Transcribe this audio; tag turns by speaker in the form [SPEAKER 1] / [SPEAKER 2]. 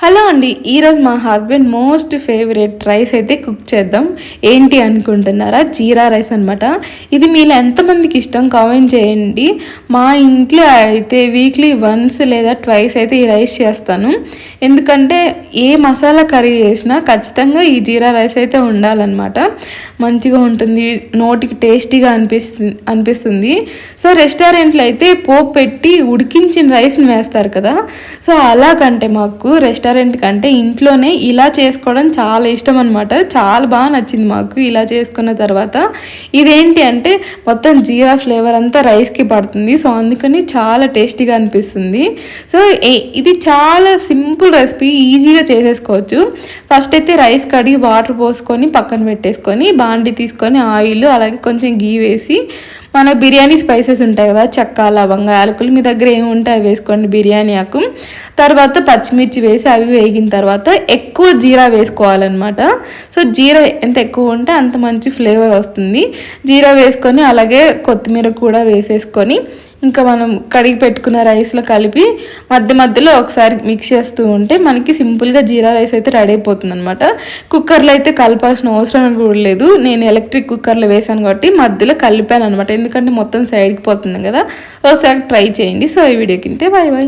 [SPEAKER 1] Hello అండి, ఈరోజు మా హస్బెండ్ మోస్ట్ ఫేవరెట్ రైస్ అయితే కుక్ చేద్దాం. ఏంటి అనుకుంటున్నారా? జీరా రైస్ అనమాట. ఇది మీలో ఎంతమందికి ఇష్టం కామెంట్ చేయండి. మా ఇంట్లో అయితే వీక్లీ వన్స్ లేదా ట్వైస్ అయితే ఈ రైస్ చేస్తాను. ఎందుకంటే ఏ మసాలా కర్రీ చేసినా ఖచ్చితంగా ఈ జీరా రైస్ అయితే ఉండాలన్నమాట. మంచిగా ఉంటుంది, నోటికి టేస్టీగా అనిపిస్తుంది. సో రెస్టారెంట్లో అయితే పోపు పెట్టి ఉడికించిన రైస్ని వేస్తారు కదా. సో అలాగంటే మాకు రెస్టారెంట్ కంటే ఇంట్లోనే ఇలా చేసుకోవడం చాలా ఇష్టం అనమాట. చాలా బాగా నచ్చింది మాకు ఇలా చేసుకున్న తర్వాత. ఇదేంటి అంటే మొత్తం జీరా ఫ్లేవర్ అంతా రైస్కి పడుతుంది. సో అందుకని చాలా టేస్టీగా అనిపిస్తుంది. సో ఇది చాలా సింపుల్ రెసిపీ, ఈజీగా చేసేసుకోవచ్చు. ఫస్ట్ అయితే రైస్ కడిగి వాటర్ పోసుకొని పక్కన పెట్టేసుకొని బాండి తీసుకొని ఆయిల్ అలాగే కొంచెం గీ వేసి మన బిర్యానీ స్పైసెస్ ఉంటాయి కదా, చెక్క లవంగ యాలకులు, మీ దగ్గర ఏమి ఉంటాయి వేసుకోండి, బిర్యానీ ఆకు. తర్వాత పచ్చిమిర్చి వేసి అవి వేగిన తర్వాత ఎక్కువ జీరా వేసుకోవాలన్నమాట. సో జీరా ఎంత ఎక్కువ ఉంటే అంత మంచి ఫ్లేవర్ వస్తుంది. జీరా వేసుకొని అలాగే కొత్తిమీర కూడా వేసేసుకొని ఇంకా మనం కడిగి పెట్టుకున్న రైస్లో కలిపి మధ్యలో ఒకసారి మిక్స్ చేస్తూ ఉంటే మనకి సింపుల్గా జీరా రైస్ అయితే రెడీ అయిపోతుంది అనమాట. కుక్కర్లో అయితే కలపాల్సిన అవసరం కూడా లేదు. నేను ఎలక్ట్రిక్ కుక్కర్లో వేసాను కాబట్టి మధ్యలో కలిపాను అనమాట, ఎందుకంటే మొత్తం సైడ్కి పోతుంది కదా. ఒకసారి ట్రై చేయండి. సో ఈ వీడియోకి ఇంతే, బాయ్ బాయ్.